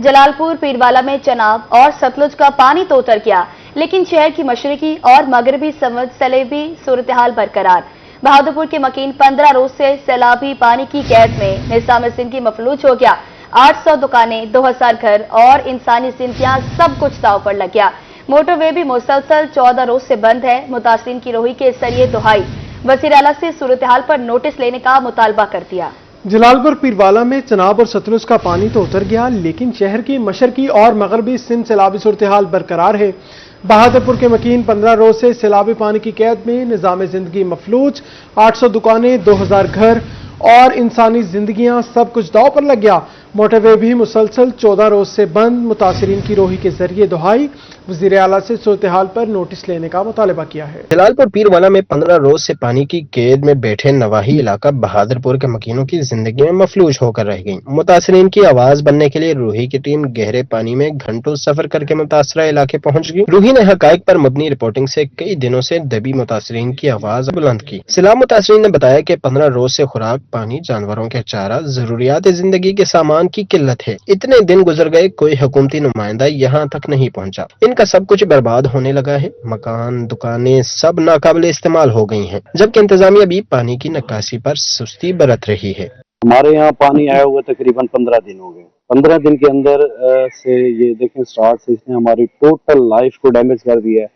जलालपुर पीरवाला में चनाब और सतलुज का पानी तो उतर गया, लेकिन शहर की मशरकी और मगरबी सैलाबी सूरत-ए-हाल बरकरार। बहादुरपुर के मकीन 15 रोज से सैलाबी पानी की कैद में, निज़ाम जिंदगी मफलूज हो गया। 800 दुकानें, 2000 घर और इंसानी जिंदगियां सब कुछ दांव पर लग गया। मोटरवे भी मुसलसल 14 रोज से बंद है। मुतासिरीन की रोही के जरिए दुहाई, वज़ीर आला से सूरत-ए-हाल पर नोटिस लेने का मुतालबा कर दिया। जलालपुर पीरवाला में चनाब और सतलुज का पानी तो उतर गया, लेकिन शहर की मशरकी और मगरबी सिंध सैलाबी सूरत-ए-हाल बरकरार है। बहादुरपुर के मकीन 15 रोज से सैलाबी पानी की कैद में, निज़ाम जिंदगी मफलूज। 800 दुकानें, 2000 घर और इंसानी जिंदगियां सब कुछ दांव पर लग गया। मोटरवे भी मुसलसल 14 रोज से बंद। मुतासिरीन की रोही के जरिए दुहाई, वज़ीर आला से सूरत-ए-हाल पर नोटिस लेने का मुतालबा किया है। जलालपुर पीरवाला में 15 रोज से पानी की कैद में बैठे नवाही इलाका बहादुरपुर के मकीनों की जिंदगी में मफलूज होकर रह गई। मुतासिरीन की आवाज बनने के लिए रूही की टीम गहरे पानी में घंटों सफर करके मुतासरा इलाके पहुंच गई। रूही ने हकायक पर मबनी रिपोर्टिंग से कई दिनों से दबी मुतासिरीन की आवाज बुलंद की। सैलाब मुतासिरीन ने बताया कि 15 रोज से खुराक, पानी, जानवरों के चारा, जरूरियात जिंदगी के सामान की किल्लत है। इतने दिन गुजर गए, कोई हुकूमती नुमाइंदा यहाँ तक नहीं पहुँचा। इनका सब कुछ बर्बाद होने लगा है। मकान, दुकानें सब नाकाबिल इस्तेमाल हो गई हैं, जबकि इंतजामिया भी पानी की निकासी पर सुस्ती बरत रही है। हमारे यहाँ पानी आया हुआ तकरीबन 15 दिन हो गए। 15 दिन के अंदर से ये देखें स्टार्ट से इसने हमारी टोटल लाइफ को डैमेज कर दिया है।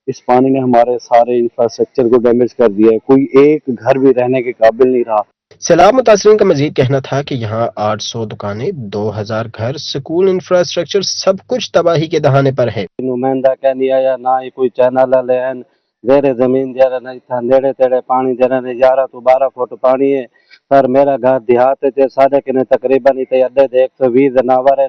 इस पानी ने हमारे सारे इंफ्रास्ट्रक्चर को डैमेज कर दिया है। कोई एक घर भी रहने के काबिल नहीं रहा। सैलाब मुतासिरीन का मजीद कहना था कि यहाँ 800 दुकानें, 2000 घर, स्कूल, इंफ्रास्ट्रक्चर सब कुछ तबाही के दहाने पर है। नुमाइंदा क्या नहीं आया, ना ही कोई चैनल है, जेरे जमीन जरा नहीं था, नेड़े तेड़े पानी जरा नहीं, 11 तो 12 फुट पानी है। सर मेरा घर देहात है, साढ़े किने तकरीबन ही 120 जनावर है।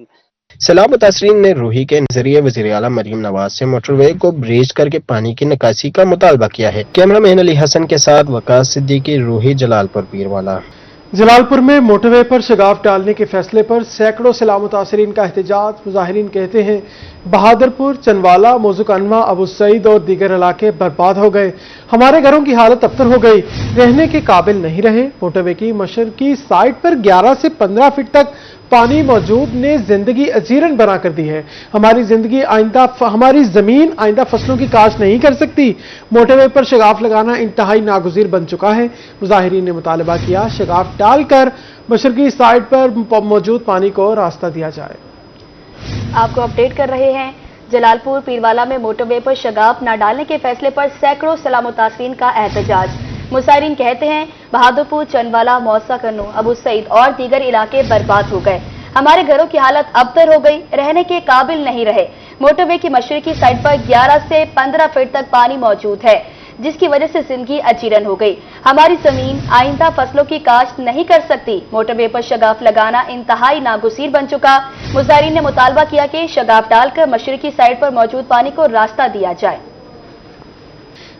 सैलाब मुतासिरीन ने रूही के जरिए वज़ीर आला मरीम नवाज से मोटरवे को ब्रीच करके पानी की निकासी का मुतालबा किया है। कैमरामैन अली हसन के साथ वकास सिद्दीकी, रूही, जलालपुर पीरवाला। जलालपुर में मोटरवे पर शगाफ डालने के फैसले पर सैकड़ों सैलाब मुतासिरीन का एहतजाज। मुजाहिरीन कहते हैं बहादुरपुर, चनवाला, मोज़ुकनवा, अबू सईद और दीगर इलाके बर्बाद हो गए। हमारे घरों की हालत अबतर हो गई, रहने के काबिल नहीं रहे। मोटरवे की मशरकी साइड पर 11 से 15 फीट तक पानी मौजूद ने जिंदगी अजीरन बना कर दी है। हमारी जमीन आइंदा फसलों की काश्त नहीं कर सकती। मोटरवे पर शगाफ लगाना इंतहाई नागुज़ीर बन चुका है। मुजाहिरीन ने मुतालबा किया शगाफ डालकर मशरकी साइड पर मौजूद पानी को रास्ता दिया जाए। आपको अपडेट कर रहे हैं। जलालपुर पीरवाला में मोटरवे पर शगाफ न डालने के फैसले पर सैकड़ों सैलाब मुतासिरीन का एहतजाज। मुसाइरीन कहते हैं बहादुरपुर, चनवाला, मौसा कन्नू, अबू सईद और दीगर इलाके बर्बाद हो गए। हमारे घरों की हालत अबतर हो गई, रहने के काबिल नहीं रहे। मोटरवे की मशरकी साइड पर 11 से 15 फीट तक पानी मौजूद है, जिसकी वजह से जिंदगी अजीरन हो गई। हमारी जमीन आइंदा फसलों की काश्त नहीं कर सकती। मोटरवे पर शगाफ लगाना इंतहाई नागुज़ीर बन चुका। मुजाहिरीन ने मुतालबा किया कि शगाफ डालकर मशरकी साइड पर मौजूद पानी को रास्ता दिया जाए।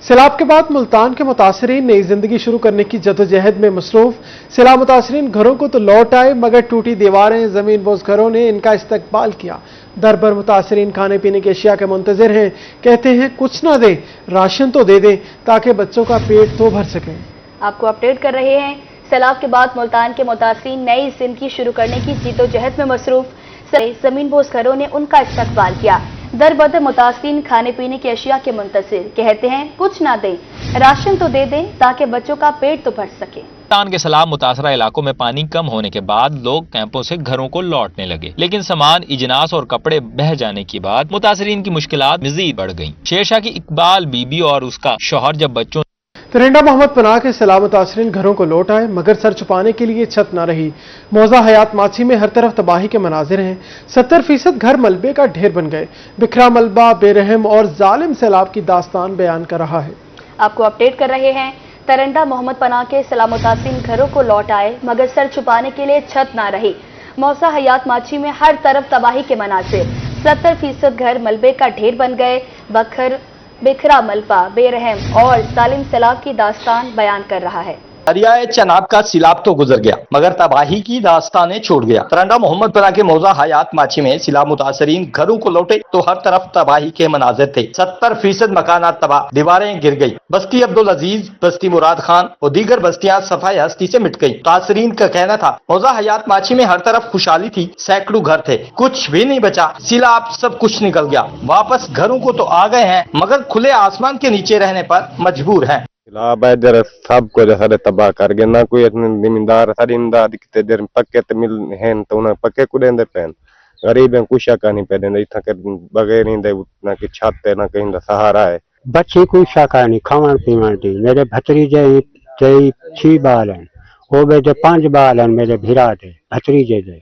सैलाब के बाद मुल्तान के मुतासिरीन नई जिंदगी शुरू करने की जदोजहद में मसरूफ। सैलाब मुतासिरीन घरों को तो लौट आए, मगर टूटी दीवारें, जमीन बोझ घरों ने इनका इस्तकबाल किया। दर भर मुतासिरीन खाने पीने की अशिया के मुंतजिर हैं। कहते हैं कुछ ना दे, राशन तो दे दें ताकि बच्चों का पेट तो भर सकें। आपको अपडेट कर रहे हैं। सैलाब के बाद मुल्तान के मुतासिरीन नई जिंदगी शुरू करने की जदोजहद में मसरूफ। जमीन बोझ घरों ने उनका इस्तकबाल किया। दर बदर मुतासिरीन खाने पीने की अशिया के मुंतजिर। कहते हैं कुछ ना दें, राशन तो दे दें ताकि बच्चों का पेट तो भर सके। मुल्तान के सैलाब मुतासरा इलाकों में पानी कम होने के बाद लोग कैंपों से घरों को लौटने लगे, लेकिन सामान, इजनास और कपड़े बह जाने के बाद मुतासिरीन की मुश्किलात मजीद बढ़ गईं। शेरशाह की इकबाल बीबी और उसका शौहर जब बच्चों तिरंडा मोहम्मद पनाह के सैलाब मुतासिरीन घरों को लौट आए, मगर सर छुपाने के लिए छत न रही। मौजा हयात माछी में हर तरफ तबाही के मनाजिर हैं। 70% घर मलबे का ढेर बन गए। बिखरा मलबा बेरहम और जालिम सैलाब की दास्तान बयान कर रहा है। आपको अपडेट कर रहे हैं। तिरंडा मोहम्मद पनाह के सैलाब मुतासिरीन घरों को लौट आए, मगर सर छुपाने के लिए छत न रही। मौसा हयात माछी में हर तरफ तबाही के मनाजिर। 70% घर मलबे का ढेर बन गए। बिखरा मलबा, बेरहम और जालिम सैलाब की दास्तान बयान कर रहा है। दरियाए चनाब का सिलाब तो गुजर गया मगर तबाही की दास्तानें छोड़ गया। तरंडा मोहम्मद परा के मौजा हयात माची में सिलाब मुतासरीन घरों को लौटे तो हर तरफ तबाही के मनाजिर थे। 70% मकानात तबाह, दीवारें गिर गई। बस्ती अब्दुल अजीज, बस्ती मुराद खान और दीगर बस्तियां सफाई हस्ती से मिट गई। मुतासरीन का कहना था मौजा हयात माची में हर तरफ खुशहाली थी, सैकड़ों घर थे, कुछ भी नहीं बचा, सिलाब सब कुछ निकल गया। वापस घरों को तो आ गए हैं मगर खुले आसमान के नीचे रहने पर मजबूर हैं। सिलाब है जरा सब कुछ सारे तबाह कर गए। ना कोई जमींदार सारी इमदाद किते देर पक्के तो मिल हैं तो उन्हें पक्के को देंदे पैन गरीब हैं कुछ का नहीं पैदे इतना के बगैर नहीं दे ना कि छत है ना कहीं सहारा है। बच्चे कोई शाखा नहीं खावन पीवन दी। मेरे भतीजे 6 बाल हैं, वो बे 5 बाल हैं मेरे भिरा दे भतीजे दे,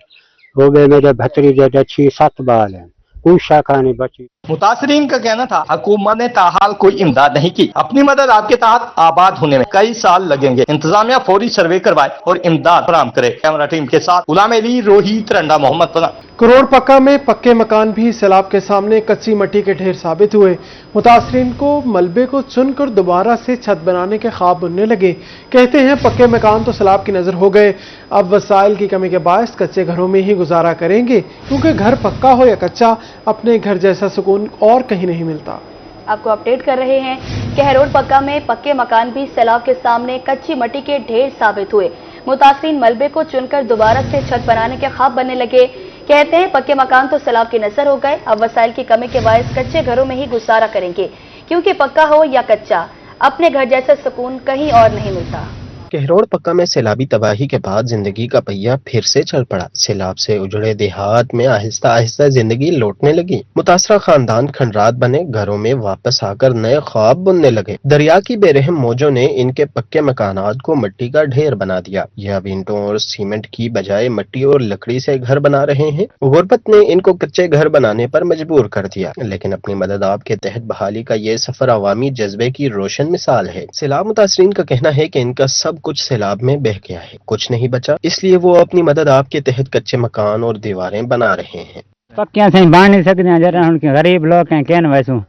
वो बे मेरे भतीजे दे 6-7 बाल हैं, कोई शाखा नहीं बची। मुतासरीन का कहना था हुकूमत ने ताहाल कोई इमदाद नहीं की। अपनी मदद आपके तहत आबाद होने में कई साल लगेंगे। इंतजामिया फौरी सर्वे करवाए और इमदाद फराहम करे। कैमरा टीम के साथ गुलाम अली, रोहित, तरंडा मोहम्मद पना। करोड़ पक्का में पक्के मकान भी सैलाब के सामने कच्ची मिट्टी के ढेर साबित हुए। मुतासरीन को मलबे को चुनकर दोबारा से छत बनाने के ख्वाब बुनने लगे। कहते हैं पक्के मकान तो सैलाब की नजर हो गए, अब वसाइल की कमी के बायस कच्चे घरों में ही गुजारा करेंगे, क्योंकि घर पक्का हो या कच्चा अपने घर जैसा सुकून और कहीं नहीं मिलता। आपको अपडेट कर रहे हैं कहरोड पक्का में पक्के मकान भी सैलाब के सामने कच्ची मिट्टी के ढेर साबित हुए। मुतासरीन मलबे को चुनकर दोबारा से छत बनाने के ख्वाब बनने लगे। कहते हैं पक्के मकान तो सैलाब की नजर हो गए, अब वसाइल की कमी के बायस कच्चे घरों में ही गुजारा करेंगे, क्योंकि पक्का हो या कच्चा अपने घर जैसा सुकून कहीं और नहीं मिलता। कहरोड़ पक्का में सैलाबी तबाही के बाद जिंदगी का पहिया फिर से चल पड़ा। सैलाब से उजड़े देहात में आहिस्ता आहिस्ता जिंदगी लौटने लगी। मुतासरा खानदान खंडरात बने, घरों में वापस आकर नए ख्वाब बुनने लगे। दरिया की बेरहम मौजों ने इनके पक्के मकानात को मिट्टी का ढेर बना दिया। यह अब ईंटों और सीमेंट की बजाय मिट्टी और लकड़ी से घर बना रहे हैं। गुर्बत ने इनको कच्चे घर बनाने पर मजबूर कर दिया, लेकिन अपनी मदद आप के तहत बहाली का ये सफर अवामी जज्बे की रोशन मिसाल है। सैलाब मुतासरीन का कहना है कि इनका सब कुछ सैलाब में बह गया है, कुछ नहीं बचा, इसलिए वो अपनी मदद आपके तहत कच्चे मकान और दीवारें बना रहे हैं। पक्कियां से बन नहीं सकते जरा उनके गरीब लोग हैं कहन वैसू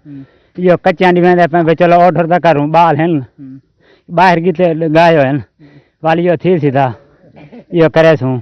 यो कच्चा नहीं चलो ऑर्डर तक करूँ बाल है बाहर गीते गायो है वाली यो थी सीधा यो करे सू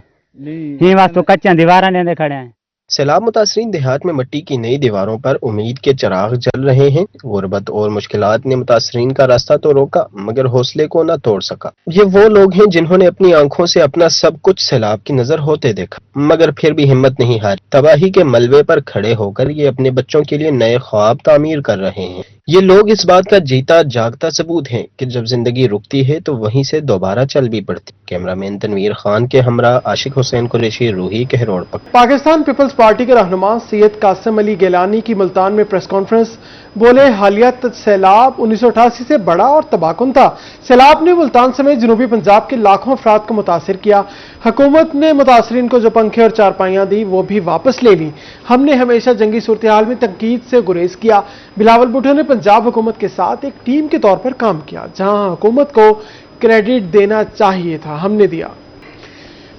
ही वास्तु कच्चा दीवारा ने खड़े हैं। सैलाब मुतासरीन देहात में मिट्टी की नई दीवारों पर उम्मीद के चिराग जल रहे हैं। गुर्बत और मुश्किलात ने मुतासरीन का रास्ता तो रोका मगर हौसले को न तोड़ सका। ये वो लोग हैं जिन्होंने अपनी आंखों से अपना सब कुछ सैलाब की नजर होते देखा, मगर फिर भी हिम्मत नहीं हारी। तबाही के मलबे पर खड़े होकर ये अपने बच्चों के लिए नए ख्वाब तामीर कर रहे हैं। ये लोग इस बात का जीता जागता सबूत हैं कि जब जिंदगी रुकती है तो वहीं से दोबारा चल भी पड़ती। कैमरामैन तनवीर खान के हमरा आशिक हुसैन कुरैशी, रूही, कहरोड़ पक्का। पाकिस्तान पीपल्स पार्टी के रहनुमा सैयद कासिम अली गिलानी की मुल्तान में प्रेस कॉन्फ्रेंस। बोले हालिया सैलाब 1988 से बड़ा और तबाहकुन था। सैलाब ने मुल्तान समेत जनूबी पंजाब के लाखों अफराद को मुतासिर किया। हुकूमत ने मुतासरीन को जो पंखे और चारपाइयां दी वो भी वापस ले ली। हमने हमेशा जंगी सूरत हाल में तनकीद से गुरेज किया। बिलावल भुट्टो ने पंजाब हुकूमत के साथ एक टीम के तौर पर काम किया, जहां हुकूमत को क्रेडिट देना चाहिए था, हमने दिया।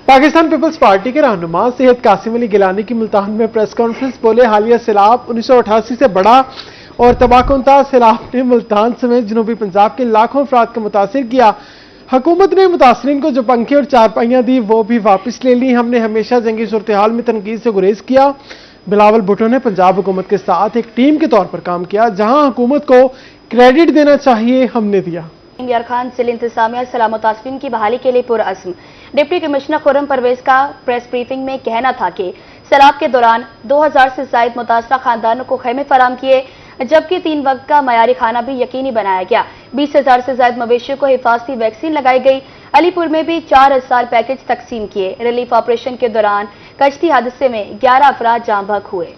पाकिस्तान पीपल्स पार्टी के रहनुमा सैयद कासिम अली गिलानी की मुल्तान में प्रेस कॉन्फ्रेंस। बोले हालिया सैलाब 1988 से बड़ा और तबाहकुन था। सैलाब ने मुल्तान समेत जनूबी पंजाब के लाखों अफराद को मुतासिर किया। हुकूमत ने मुतासरीन को जो पंखे और चारपाइयां दी वो भी वापस ले ली। हमने हमेशा जंगी सूरत हाल में तनकीद से गुरेज किया। बिलावल भुट्टो ने पंजाब हुकूमत के साथ एक टीम के तौर पर काम किया, जहां हुकूमत को क्रेडिट देना चाहिए, हमने दिया। यार खान जिला इंतजामिया सलाम मुतासरीन की बहाली के लिए पुरअज़्म। डिप्टी कमिश्नर खुर्रम परवेज का प्रेस ब्रीफिंग में कहना था कि सैलाब के दौरान 2000 से ज्यादा मुतासरा खानदानों को खेमे फराम किए, जबकि 3 वक्त का मयारी खाना भी यकीनी बनाया गया। 20,000 से ज्यादा मवेशियों को हिफाजती वैक्सीन लगाई गई। अलीपुर में भी 4000 पैकेज तकसीम किए। रिलीफ ऑपरेशन के दौरान कश्ती हादसे में 11 अफराद जाँ बहक हुए।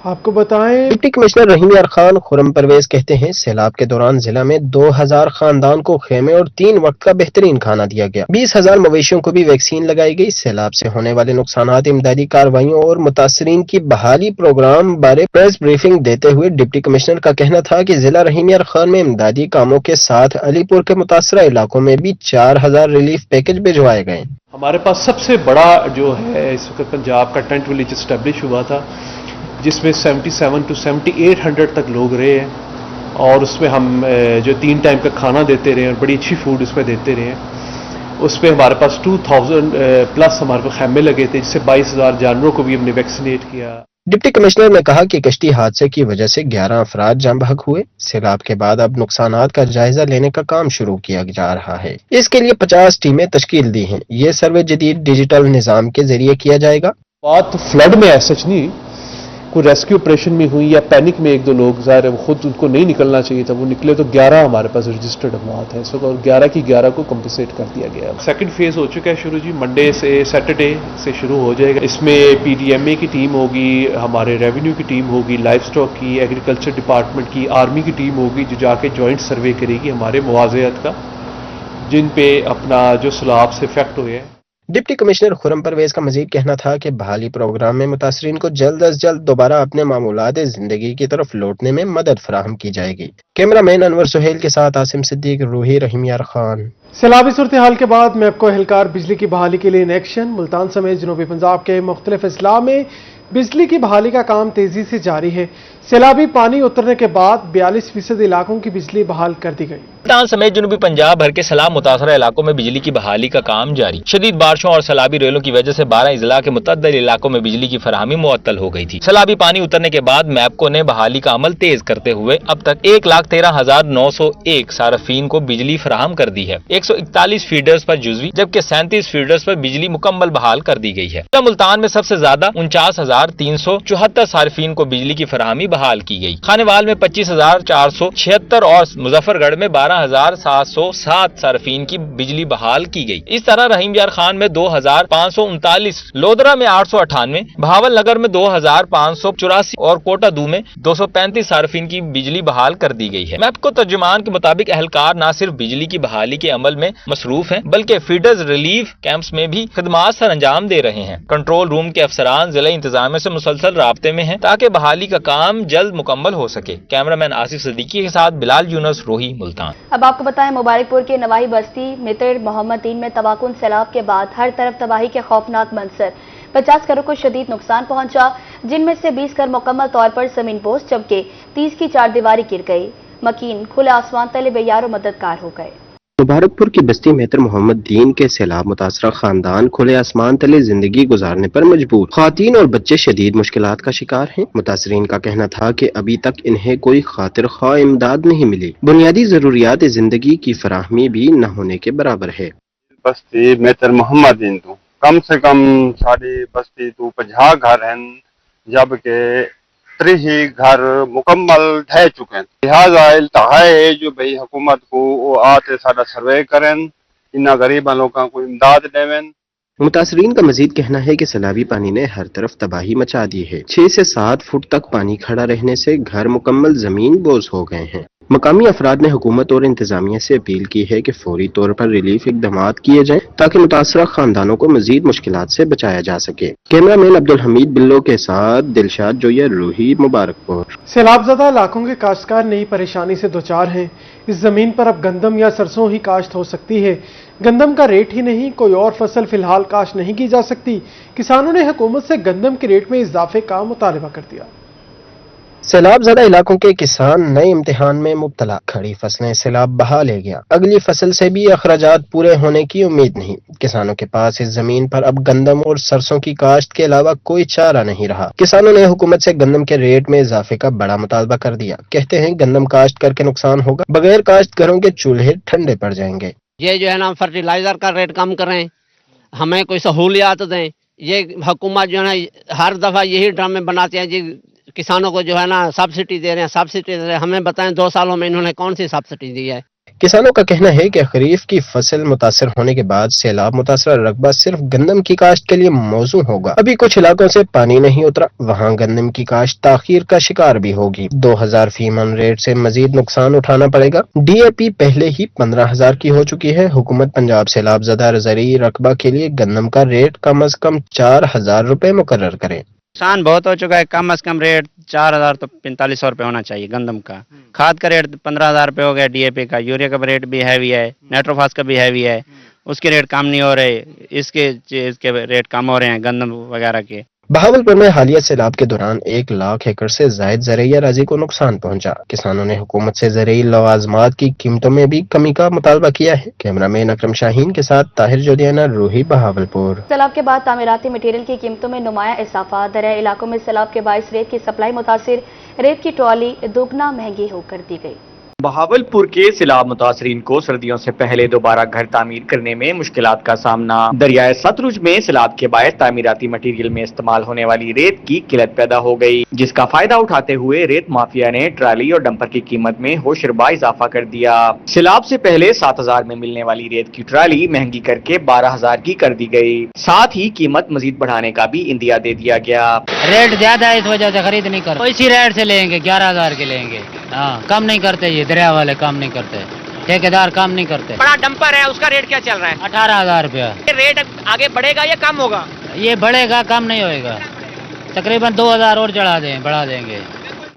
आपको बताएं, डिप्टी कमिश्नर रहीम यार खान खुर्रम परवेज कहते हैं सैलाब के दौरान जिला में 2000 खानदान को खेमे और 3 वक्त का बेहतरीन खाना दिया गया। 20,000 मवेशियों को भी वैक्सीन लगाई गई। सैलाब से होने वाले नुकसानात, इमदादी कार्रवाइयों और मुतासरीन की बहाली प्रोग्राम बारे प्रेस ब्रीफिंग देते हुए डिप्टी कमिश्नर का कहना था कि जिला रहीम यार खान में इमदादी कामों के साथ अलीपुर के मुतासरा इलाकों में भी 4000 रिलीफ पैकेज भिजवाए गए। हमारे पास सबसे बड़ा जो है इस वक्त पंजाब का टेंट विलेज एस्टेब्लिश हुआ था, जिसमें 77 to 7800 तक लोग रहे हैं और उसमें हम जो 3 टाइम का खाना देते रहे और बड़ी अच्छी फूड उसमें देते रहे हैं। उस पर हमारे पास 2000 प्लस हमारे पास खैमे लगे थे, जिससे 22,000 जानवरों को भी हमने वैक्सीनेट किया। डिप्टी कमिश्नर ने कहा कि कश्ती हादसे की वजह से 11 अफराद जान बहक हुए। सैलाब के बाद अब नुकसानात का जायजा लेने का काम शुरू किया जा रहा है। इसके लिए 50 टीमें तश्कील दी हैं। ये सर्वे जदीद डिजिटल निज़ाम के जरिए किया जाएगा। बात फ्लड में ऐसा नहीं, कोई रेस्क्यू ऑपरेशन में हुई या पैनिक में एक दो लोग, ज़ाहिर है वो खुद उनको नहीं निकलना चाहिए था, वो निकले, तो 11 हमारे पास रजिस्टर्ड अमवात है इस वक्त, और 11 की 11 को कंपनसेट कर दिया गया है। सेकंड फेज हो चुका है शुरू जी, मंडे से सैटरडे से शुरू हो जाएगा। इसमें पीडीएमए की टीम होगी, हमारे रेवेन्यू की टीम होगी, लाइफ स्टॉक की, एग्रीकल्चर डिपार्टमेंट की, आर्मी की टीम होगी, जो जाके जॉइंट सर्वे करेगी हमारे मुआवज़ात का, जिन पे अपना जो सैलाब से इफेक्ट हुए हैं। डिप्टी कमिश्नर खुरम परवेज का मजीद कहना था कि बहाली प्रोग्राम में मुतासरीन को जल्द अज जल्द दोबारा अपने मामूलात जिंदगी की तरफ लौटने में मदद फराहम की जाएगी। कैमरामैन अनवर सुहेल के साथ आसिम सिद्दीक, रूही रहीम यार खान। सैलाबी सूरत हाल के बाद मैपको एहलकार बिजली की बहाली के लिए इन एक्शन। मुल्तान समेत जनूबी पंजाब के मुख्तलिफ अजला में बिजली की बहाली का काम तेजी से जारी है। सैलाबी पानी उतरने के बाद 42% इलाकों की बिजली बहाल कर दी गई। मुल्तान समेत जनूबी पंजाब भर के सैलाब मुतासरा इलाकों में बिजली की बहाली का काम जारी। शदीद बारिशों और सैलाबी रेलों की वजह से 12 अजला के मुतअद्दिद इलाकों में बिजली की फराहमी मुअत्तल हो गई थी। सैलाबी पानी उतरने के बाद मैपको ने बहाली का अमल तेज करते हुए अब तक 1,13,901 सारफीन को बिजली फराहम कर दी है। 141 फीडर्स पर जुजवी जबकि 37 फीडर्स पर बिजली मुकम्मल बहाल कर दी गई है। मुल्तान में सबसे ज्यादा 49,374 सारफीन को बिजली की फराहमी बहाल की गई। खानेवाल में 25,476 और मुजफ्फरगढ़ में 12,707 सारफीन की बिजली बहाल की गई। इस तरह रहीम यार खान में 2,539, लोधरा में 898, बहावल नगर में 2,584 और कोटा दू में 235 सारफीन की बिजली बहाल कर दी गई है। मैपको तर्जुमान के मुताबिक एहलकार न सिर्फ बिजली की बहाली के अमल में मसरूफ हैं बल्कि फीडर्स रिलीफ कैंप्स में भी खिदमात सर अंजाम दे रहे हैं। कंट्रोल रूम के अफसरान जिला इंतजामिया से मुसलसल राब्ते में हैं ताकि बहाली का काम जल्द मुकम्मल हो सके। कैमरामैन आसिफ सिद्दीकी के साथ बिलाल यूनुस, रोही, मुल्तान। अब आपको बताएं, मुबारकपुर के नवाही बस्ती मित्र मोहम्मदीन में तबाहकुन सैलाब के बाद हर तरफ तबाही के खौफनाक मंजर। 50 घरों को शदीद नुकसान पहुंचा, जिनमें से 20 घर मुकम्मल तौर पर जमीन पोस्ट जबकि 30 की चारदीवारी गिर गई। मकीन खुले आसमान तले बेयारो मददगार हो गए। मुबारकपुर की बस्ती मेहतर मोहम्मद दीन के सैलाब मुतासरा खानदान खुले आसमान तले जिंदगी गुजारने पर मजबूर। खातीन और बच्चे शदीद मुश्किलात का शिकार हैं। मुतासरीन का कहना था कि अभी तक इन्हें कोई खातिर ख्वाह इमदाद नहीं मिली। बुनियादी जरूरियात जिंदगी की फराहमी भी न होने के बराबर है। बस्ती मेहतर मोहम्मद दीन तो कम से कम साड़ी बस्ती तो 50 घर हैं, जबकि 30 घर मुकम्मल ढह चुके हैं। लिहाजा है जो भाई हुकूमत को वो आते सारा सर्वे करें, इन गरीब लोगों को इमदाद देवें। मुतासरीन का मजीद कहना है कि सैलाबी पानी ने हर तरफ तबाही मचा दी है। 6 से 7 फुट तक पानी खड़ा रहने से घर मुकम्मल जमीन बोझ हो गए हैं। मकामी अफराद ने हुकूमत और इंतजामिया से अपील की है कि फौरी तौर पर रिलीफ इकदामात किए जाएं ताकि मुतासरा खानदानों को मजीद मुश्किलात से बचाया जा सके। कैमरामैन अब्दुल हमीद बिल्लो के साथ दिलशाद जोया, रूही, मुबारकपुर। सैलाबज़दा इलाकों के काश्तकार नई परेशानी से दोचार हैं। इस जमीन पर अब गंदम या सरसों ही काश्त हो सकती है। गंदम का रेट ही नहीं, कोई और फसल फिलहाल काश्त नहीं की जा सकती। किसानों ने हुकूमत से गंदम के रेट में इजाफे का मुतालबा कर दिया। सैलाब ज़दा इलाकों के किसान नए इम्तिहान में मुब्तला। खड़ी फसलें सैलाब बहा ले गया। अगली फसल से भी अखराजात पूरे होने की उम्मीद नहीं। किसानों के पास इस जमीन पर अब गंदम और सरसों की काश्त के अलावा कोई चारा नहीं रहा। किसानों ने हुकूमत से गंदम के रेट में इजाफे का बड़ा मुतालबा कर दिया। कहते हैं गंदम काश्त करके नुकसान होगा, बगैर काश्त घरों के चूल्हे ठंडे पड़ जाएंगे। ये जो है ना फर्टिलाइजर का रेट कम करें, हमें कोई सहूलियात दें। ये हुकूमत जो है ना हर दफा यही ड्रामे बनाते हैं जी, किसानों को जो है ना सब्सिडी दे रहे हैं, सब्सिडी दे रहे हैं। हमें बताएं 2 सालों में इन्होंने कौन सी सब्सिडी दी है। किसानों का कहना है कि खरीफ की फसल मुतासर होने के बाद सैलाब मुतासरा रकबा सिर्फ गंदम की काश्त के लिए मौजू होगा। अभी कुछ इलाकों से पानी नहीं उतरा, वहाँ गंदम की काश्त ताखीर का शिकार भी होगी। 2000 फीमन रेट से मजीद नुकसान उठाना पड़ेगा। DAP पहले ही 15,000 की हो चुकी है। हुकूमत पंजाब सैलाब ज़दा ज़रूरी रकबा के लिए गंदम का रेट कम अज कम 4,000 रुपए मुकर्रर करे। नुकसान बहुत हो चुका है। कम से कम रेट 4,000 तो 4,500 रुपये होना चाहिए गंदम का। खाद का रेट 15,000 रुपये हो गया। DAP का, यूरिया का रेट भी हैवी है, नाइट्रोफास का भी हैवी है, उसके रेट कम नहीं हो रहे। इसके रेट कम हो रहे हैं गंदम वगैरह के। बहावलपुर में हालिया सैलाब के दौरान 1 लाख एकड़ से जायद ज़रई अराज़ी को नुकसान पहुंचा। किसानों ने हुकूमत से ज़रई लवाजमात की कीमतों में भी कमी का मुतालबा किया है। कैमरामैन अकरम शाहीन के साथ ताहिर जोधियाना, रूही, बहावलपुर। सैलाब के बाद तामीराती मटेरियल की कीमतों में नुमाया इजाफा। दरिया इलाकों में सैलाब के बाइस रेत की सप्लाई मुतासिर, रेत की ट्रॉली दोगुना महंगी होकर दी गई। बहावलपुर के सैलाब मुतासरीन को सर्दियों से पहले दोबारा घर तामीर करने में मुश्किलात का सामना। दरियाए सतलुज में सैलाब के बायस तामीराती मटीरियल में इस्तेमाल होने वाली रेत की किल्लत पैदा हो गई, जिसका फायदा उठाते हुए रेत माफिया ने ट्राली और डंपर की कीमत में होशरबा इजाफा कर दिया। सैलाब से पहले 7,000 में मिलने वाली रेत की ट्राली महंगी करके 12,000 की कर दी गई। साथ ही कीमत मजीद बढ़ाने का भी इंदिया दे दिया गया। रेट ज्यादा है, इस वजह से खरीद नहीं कर, इसी रेट से लेंगे, 11,000 के लेंगे। हाँ, कम नहीं करते, ये दरिया वाले काम नहीं करते, ठेकेदार काम नहीं करते। बड़ा डंपर है, उसका रेट क्या चल रहा है? 18,000 रुपया। रेट आगे बढ़ेगा या कम होगा? ये बढ़ेगा, कम नहीं होएगा। तकरीबन 2,000 और बढ़ा देंगे।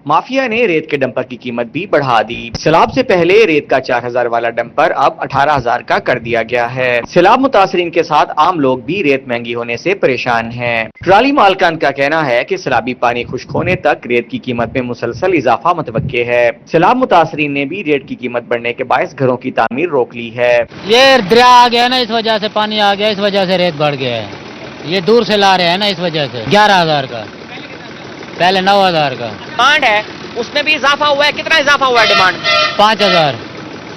माफिया ने रेत के डंपर की कीमत भी बढ़ा दी। सैलाब से पहले रेत का 4,000 वाला डंपर अब 18,000 का कर दिया गया है। सैलाब मुतासरीन के साथ आम लोग भी रेत महंगी होने से परेशान हैं। ट्राली मालकान का कहना है कि सैलाबी पानी खुश्क होने तक रेत की कीमत में मुसलसल इजाफा मुतवक्के है। सैलाब मुतासरीन ने भी रेत की कीमत बढ़ने के बायस घरों की तामीर रोक ली है। ये दरिया आ गया ना, इस वजह से पानी आ गया, इस वजह से रेत बढ़ गया है। ये दूर से ला रहे हैं ना, इस वजह से 11,000 का, पहले 9,000 का डिमांड है, उसमें भी इजाफा हुआ है। कितना इजाफा हुआ है डिमांड? 5,000,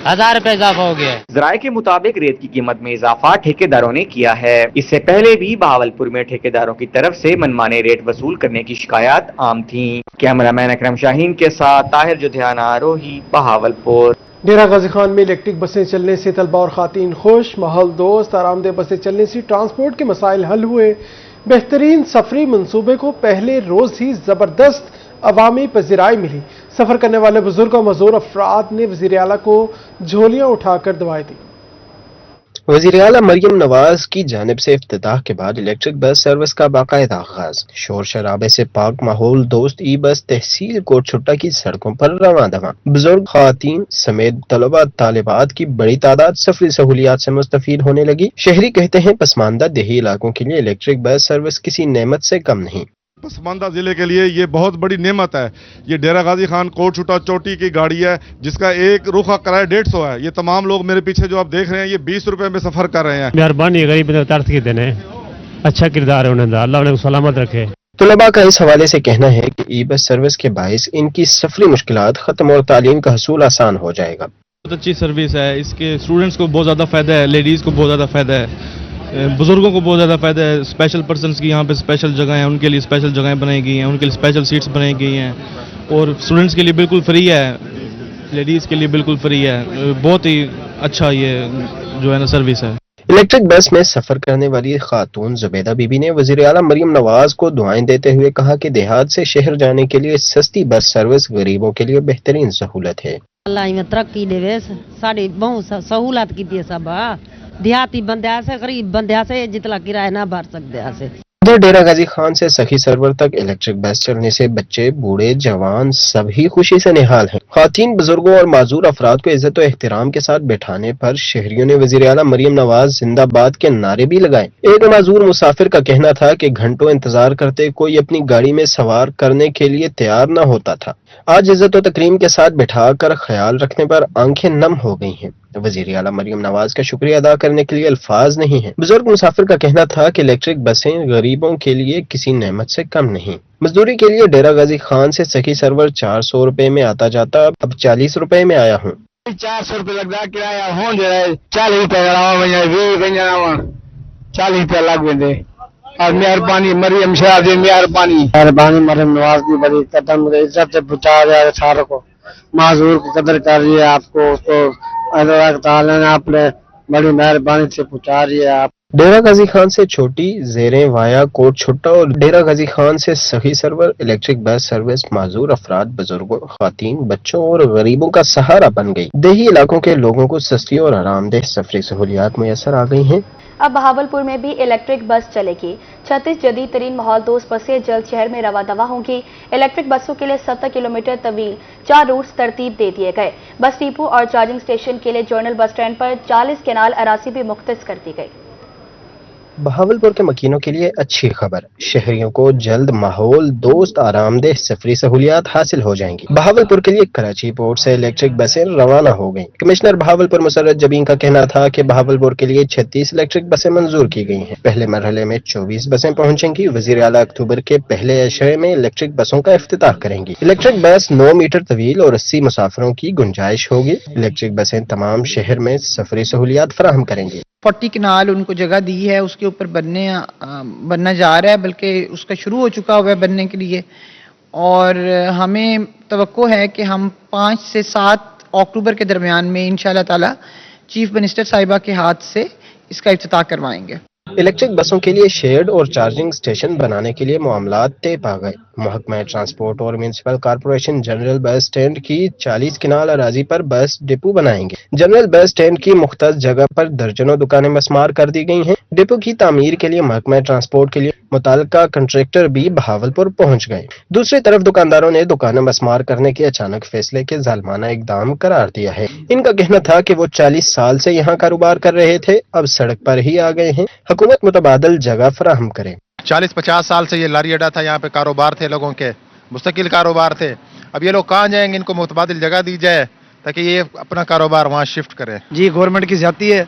1,000 रुपए इजाफा हो गया है। ज़राए के मुताबिक रेत की कीमत में इजाफा ठेकेदारों ने किया है। इससे पहले भी बहावलपुर में ठेकेदारों की तरफ से मनमाने रेट वसूल करने की शिकायत आम थी। कैमरामैन अकरम शाहीन के साथ ताहिर जोधियाना, रोही, बहावलपुर। डेरा गाजी खान में इलेक्ट्रिक बसें चलने से तलबा और खातीन खुश। माहौल दोस्त आरामदेह बसें चलने से ट्रांसपोर्ट के मसाइल हल हुए। बेहतरीन सफरी मंसूबे को पहले रोज ही जबरदस्त अवामी पजीराई मिली। सफर करने वाले बुजुर्ग और मजदूर अफराद ने वजीर आला को झोलियां उठाकर दुआएं दी। वज़ीर आला मरियम नवाज की जानिब से इफ्तिताह के बाद इलेक्ट्रिक बस सर्विस का बाकायदा आगाज। शोर शराबे से पाक माहौल दोस्त ई बस तहसील कोट छुट्टा की सड़कों पर रवां दवां। बुजुर्ग खातीन समेत तलबा तालिबात की बड़ी तादाद सफरी सहूलियात से मुस्तफीद होने लगी। शहरी कहते हैं पसमानदा देही इलाकों के लिए इलेक्ट्रिक बस सर्विस किसी नेमत से कम नहीं। पसमानदा जिले के लिए ये बहुत बड़ी नेमत है। ये डेरा गाजी खान कोट छुट्टा चोटी की गाड़ी है, जिसका एक रुख का किराया 150 है। ये तमाम लोग मेरे पीछे जो आप देख रहे हैं, ये 20 रुपए में सफर कर रहे हैं। मेहरबानी गरीब तरस की देने, अच्छा किरदार है उन्हें, अल्लाह उन्हें सलामत रखे। तलबा का इस हवाले से कहना है कि ई बस सर्विस के बाइस इनकी सफरी मुश्किलात खत्म और तालीम का हसूल आसान हो जाएगा। बहुत अच्छी सर्विस है, इसके स्टूडेंट्स को बहुत ज़्यादा फायदा है, लेडीज़ को बहुत ज़्यादा फायदा है, बुजुर्गों को बहुत ज़्यादा फायदा है। स्पेशल पर्सन्स की यहाँ पे स्पेशल जगह हैं, उनके लिए स्पेशल जगहें बनाई गई हैं, उनके लिए स्पेशल सीट्स बनाई गई हैं। और स्टूडेंट्स के लिए बिल्कुल फ्री है, लेडीज़ के लिए बिल्कुल फ्री है। बहुत ही अच्छा ये जो है ना सर्विस है। इलेक्ट्रिक बस में सफर करने वाली खातून जुबैदा बीबी ने वज़ीर आला मरियम नवाज को दुआएं देते हुए कहा कि देहात से शहर जाने के लिए सस्ती बस सर्विस गरीबों के लिए बेहतरीन सहूलत है। अल्लाह में तरक्की देवे, साड़ी बहुत सहूलत की दी सब। देहाती बंदे से गरीब बंदे से जितना किराया ना भर सकते से। उधर डेरा गाजी खान से सखी सरवर तक इलेक्ट्रिक बस चलने से बच्चे बूढ़े जवान सभी खुशी से निहाल हैं। खातीन बुजुर्गों और माजूर अफराद को इज्जत और एहतराम के साथ बैठाने पर शहरियों ने वज़ीर आला मरियम नवाज जिंदाबाद के नारे भी लगाए। एक माजूर मुसाफिर का कहना था कि घंटों इंतजार करते कोई अपनी गाड़ी में सवार करने के लिए तैयार न होता था। आज इज्जत और तकरीम के साथ बैठा कर ख्याल रखने पर आंखें नम हो गई हैं। वज़ीर आला मरियम नवाज का शुक्रिया अदा करने के लिए अल्फाज नहीं है। बुजुर्ग मुसाफिर का कहना था कि इलेक्ट्रिक बसें गरीबों के लिए किसी नेमत से कम नहीं। मजदूरी के लिए डेरा गाजी खान से सखी सरवर 400 रुपए में आता जाता अब 40 रुपए में आया हूँ। 400 रुपए लगता किराया हो जाए, 40 रुपए 40 रुपए लग गए। और मेहरबानी मरियम शाह जी, मेहरबानी मरियम नवाज की बड़ी कदम इज्जत से पहुंचा रहा है। सारों को माजूर की कदर कर रही है, आपको उसको अल्लाह ताला ने आपने बड़ी मेहरबानी से पहुंचा रही है। आप डेरा गाजी खान से छोटी जेरें वाया कोट छुट्टा और डेरा गाजी खान से सखी सरवर इलेक्ट्रिक बस सर्विस माजूर अफराद, बुजुर्गों, खातीन, बच्चों और गरीबों का सहारा बन गई। देही इलाकों के लोगों को सस्ती और आरामदेह सफरी सहूलियात मुयसर आ गई हैं। अब बहावलपुर में भी इलेक्ट्रिक बस चलेगी। 36 जदीद तरीन माहौल दोस्त बसें जल्द शहर में रवा दवा होंगी। इलेक्ट्रिक बसों के लिए 70 किलोमीटर तवील 4 रूट्स तरतीब दे दिए गए। बस डिपो और चार्जिंग स्टेशन के लिए जर्नल बस स्टैंड पर 40 केनाल अरासी भी मुख्तस कर दी गई। बहावलपुर के मकीनों के लिए अच्छी खबर, शहरियों को जल्द माहौल दोस्त आरामदेह सफरी सहूलियात हासिल हो जाएंगी। बहावलपुर के लिए कराची पोर्ट से इलेक्ट्रिक बसें रवाना हो गईं। कमिश्नर बहावलपुर मुसर्रत जबीन का कहना था कि बहावलपुर के लिए 36 इलेक्ट्रिक बसें मंजूर की गई हैं। पहले मरहले में 24 बसें पहुंचेंगी। वजीर आला अक्टूबर के पहले अशरे में इलेक्ट्रिक बसों का इफ्तिताह करेंगी। इलेक्ट्रिक बस 9 मीटर तवील और 80 मुसाफिरों की गुंजाइश होगी। इलेक्ट्रिक बसें तमाम शहर में सफरी सहूलियात फराहम करेंगी। 40 कनाल उनको जगह दी है, उसके ऊपर बनना जा रहा है, बल्कि उसका शुरू हो चुका हुआ है बनने के लिए। और हमें तवक्को है कि हम 5 से 7 अक्टूबर के दरमियान में इंशाअल्लाह ताला चीफ मिनिस्टर साहिबा के हाथ से इसका इफ्तिताह करवाएंगे। इलेक्ट्रिक बसों के लिए शेड और चार्जिंग स्टेशन बनाने के लिए मामलात तय पा गए। महकमा ट्रांसपोर्ट और municipal corporation general bus stand की 40 कनाल अराजी पर बस डिपो बनाएंगे। जनरल बस स्टैंड की मुख्तस जगह पर दर्जनों दुकानें मस्मार कर दी गई हैं। डिपो की तामीर के लिए महकमा ट्रांसपोर्ट के लिए मुताल्लिका कंट्रैक्टर भी बहावलपुर पहुंच गए। दूसरी तरफ दुकानदारों ने दुकानें मस्मार करने के अचानक फैसले के जालमाना इकदाम करार दिया है। इनका कहना था कि वो 40 साल से यहाँ कारोबार कर रहे थे, अब सड़क पर ही आ गए हैं। हुकूमत मुतबादल जगह फराहम करे। 40-50 साल से ये लारी अड्डा था, यहाँ पे कारोबार थे, लोगों के मुस्तकिल कारोबार थे। अब ये लोग कहाँ जाएंगे? इनको मुतबादिल जगह दी जाए ताकि ये अपना कारोबार वहाँ शिफ्ट करें। जी गवर्नमेंट की ज्यादती है,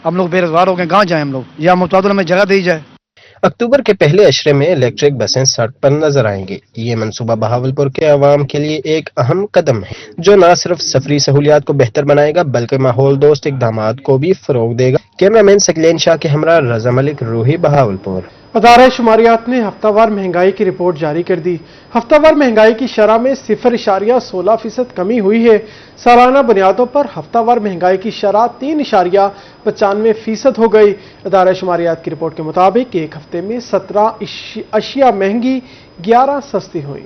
हम लोग बेरोजगार हो गए, कहाँ जाएं हम लोग, या मुतबादिल में जगह दी जाए। अक्टूबर के पहले अशरे में इलेक्ट्रिक बसें सड़क पर नजर आएंगी। ये मंसूबा बहावलपुर के अवाम के लिए एक अहम कदम है, जो न सिर्फ सफरी सहूलियात को बेहतर बनाएगा बल्कि माहौल दोस्त इकदामात को भी फरोग देगा। कैमरामैन सकलेन शाह के हमरा रजा मलिक, रूही, बहावलपुर। अदारा शुमारियात ने हफ्तावार महंगाई की रिपोर्ट जारी कर दी। हफ्तावार महंगाई की शरह में 0.16% कमी हुई है। सालाना बुनियादों पर हफ्तावार महंगाई की शरह 3.95% हो गई। अदारा शुमारियात की रिपोर्ट के मुताबिक एक हफ्ते में 17 अशिया महंगी, 11 सस्ती हुई।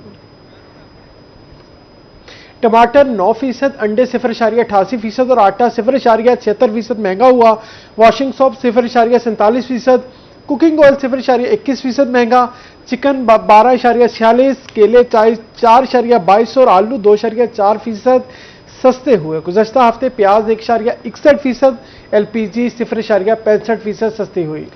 टमाटर 9%, अंडे 0.88% और आटा 0.76% महंगा हुआ। वॉशिंग सोप 0.47%, कुकिंग ऑयल 0.21% महंगा। चिकन 12.46, केले 4.22 और आलू 2.4% सस्ते हुए। गुज़श्ता हफ्ते प्याज 1.61%, LPG 0.65% सस्ती हुई।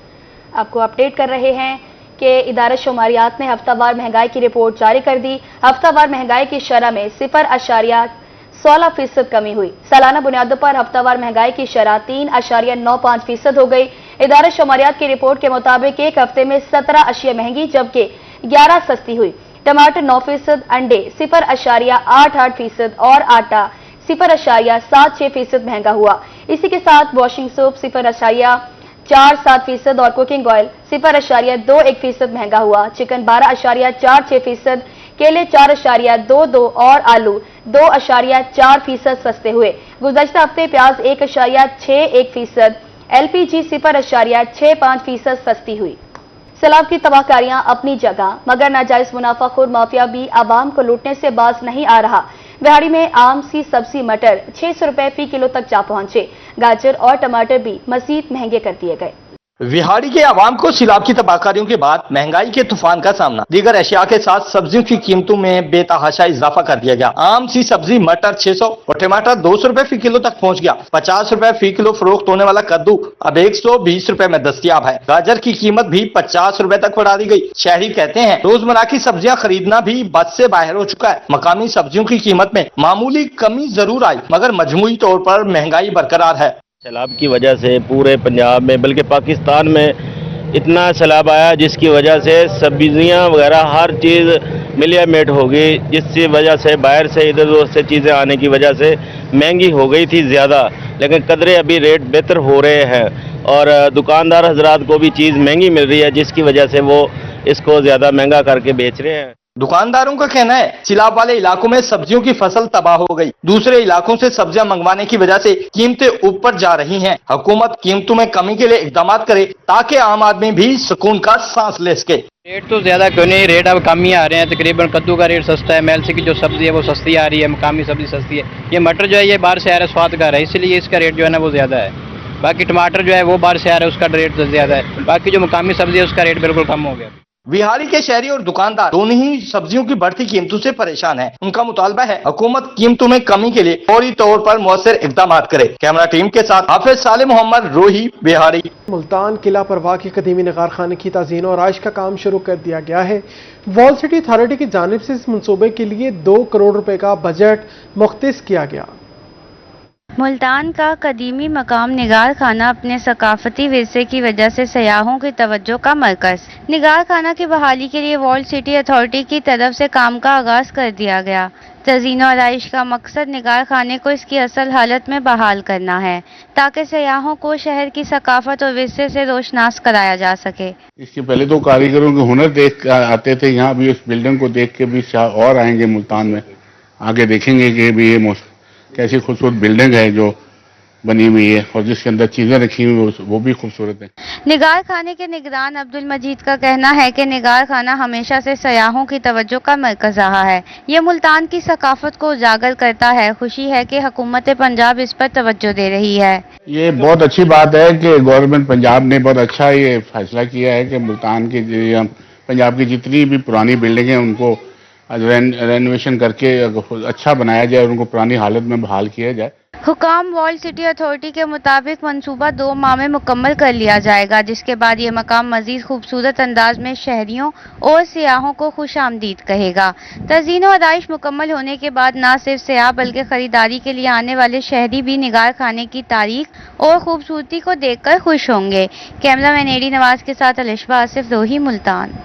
आपको अपडेट कर रहे हैं कि इदारा शुमारियात ने हफ्तावार महंगाई की रिपोर्ट जारी कर दी। हफ्तावार महंगाई की शरह में 0.16% कमी हुई। सालाना बुनियादों पर हफ्तावार महंगाई की शरह 3.95% हो गई। इदारा शुमारियात की रिपोर्ट के मुताबिक एक हफ्ते में 17 अशिया महंगी जबकि 11 सस्ती हुई। टमाटर 9%, अंडे 0.88% और आटा 0.76% महंगा हुआ। इसी के साथ वॉशिंग सोप 0.47% और कुकिंग ऑयल 0.21% महंगा हुआ। चिकन 12.46%, केले 4.22 और आलू 2.4% सस्ते हुए। गुज़श्ता हफ्ते प्याज 1.61%, LPG 0.65% सस्ती हुई। सैलाब की तबाहकारियां अपनी जगह, मगर नाजायज मुनाफाखोर माफिया भी आवाम को लूटने से बाज नहीं आ रहा। बिहाड़ी में आम सी सब्जी मटर 600 रुपए फी किलो तक जा पहुंचे। गाजर और टमाटर भी मजीद महंगे कर दिए गए। विहाड़ी के आवाम को सैलाब की तबाहकारियों के बाद महंगाई के तूफान का सामना। दीगर अशिया के साथ सब्जियों की कीमतों में बेतहाशा इजाफा कर दिया गया। आम सी सब्जी मटर 600 और टमाटर 200 रुपए फी किलो तक पहुंच गया। 50 रुपए फी किलो फरोख्त होने वाला कद्दू अब 120 रुपए में दस्तयाब है। गाजर की कीमत भी 50 रुपए तक बढ़ा दी गई। शहरी कहते हैं रोजमर्रा की सब्जियां खरीदना भी बस से बाहर हो चुका है। मकामी सब्जियों की कीमत में मामूली कमी जरूर आई मगर मजमूई तौर पर महंगाई बरकरार है। सैलाब की वजह से पूरे पंजाब में बल्कि पाकिस्तान में इतना सैलाब आया जिसकी वजह से सब्जियां वगैरह हर चीज़ मिलियामेट हो गई, जिसकी वजह से बाहर से इधर उधर से चीज़ें आने की वजह से महंगी हो गई थी ज़्यादा, लेकिन कदरे अभी रेट बेहतर हो रहे हैं और दुकानदार हजरात को भी चीज़ महंगी मिल रही है जिसकी वजह से वो इसको ज़्यादा महंगा करके बेच रहे हैं। दुकानदारों का कहना है सैलाब वाले इलाकों में सब्जियों की फसल तबाह हो गई। दूसरे इलाकों से सब्जियां मंगवाने की वजह से कीमतें ऊपर जा रही हैं। हुकूमत कीमतों में कमी के लिए इकदाम करे ताकि आम आदमी भी सुकून का सांस ले सके। रेट तो ज्यादा क्यों नहीं, रेट अब कम ही आ रहे हैं। तकरीबन कद्दू का रेट सस्ता है, MLC की जो सब्जी है वो सस्ती आ रही है, मकामी सब्जी सस्ती है। ये मटर जो है ये बाहर से आ रहा है स्वाद का है, इसलिए इसका रेट जो है ना वो ज्यादा है। बाकी टमाटर जो है वो बाहर से आ रहा है उसका रेट ज्यादा है। बाकी जो मकामी सब्जी है उसका रेट बिल्कुल कम हो गया। बिहारी के शहरी और दुकानदार दोनों ही सब्जियों की बढ़ती कीमतों से परेशान हैं। उनका मुतालबा है हुकूमत कीमतों में कमी के लिए फौरी तौर पर मौसर इकदाम करे। कैमरा टीम के साथ हाफिज साले मोहम्मद, रोही, बिहारी। मुल्तान किला परवाह के कदीमी नगार खाने की ताज़ीन और आइश का काम शुरू कर दिया गया है। वॉल सिटी अथॉरिटी की जानिब से इस मंसूबे के लिए 2 करोड़ रुपए का बजट मुख्तस किया गया। मुल्तान का कदीमी मकाम निगार खाना अपने सकाफती विरसे की वजह से सयाहों की तवज्जो का मरकज। निगार खाना की बहाली के लिए वॉल सिटी अथॉरिटी की तरफ से काम का आगाज कर दिया गया। तज़ीन और आइश का मकसद निगार खाने को इसकी असल हालत में बहाल करना है ताकि सयाहों को शहर की सकाफत और विरसे से रोशनास कराया जा सके। इसके पहले तो कारीगरों के हुनर देख आते थे, यहाँ भी इस बिल्डिंग को देख के भी और आएंगे मुल्तान में, आगे देखेंगे कि भी ये कैसी खूबसूरत बिल्डिंग है जो बनी हुई है और जिसके अंदर चीजें रखी हुई वो भी खूबसूरत है। निगार खाने के निगरान अब्दुल मजीद का कहना है कि निगार खाना हमेशा से सयाहों की तवज्जो का मरकज रहा है। ये मुल्तान की सकाफत को उजागर करता है। खुशी है कि हुकूमत पंजाब इस पर तवज्जो दे रही है। ये बहुत अच्छी बात है कि गवर्नमेंट पंजाब ने बहुत अच्छा ये फैसला किया है कि मुल्तान की पंजाब की जितनी भी पुरानी बिल्डिंग है उनको रेनोवेशन करके अच्छा बनाया जाए और उनको पुरानी हालत में बहाल किया जाए। हुकाम वॉल सिटी अथॉरिटी के मुताबिक मंसूबा 2 माह में मुकम्मल कर लिया जाएगा, जिसके बाद ये मकाम मजीद खूबसूरत अंदाज में शहरियों और सियाहों को खुश आमदीद कहेगा। तज़ीन और आइश मुकम्मल होने के बाद न सिर्फ सियाह बल्कि खरीदारी के लिए आने वाले शहरी भी निगार खाने की तारीख और खूबसूरती को देखकर खुश होंगे। कैमरामैन एडी नवाज के साथ अलिशबा आसिफ, रोही, मुल्तान।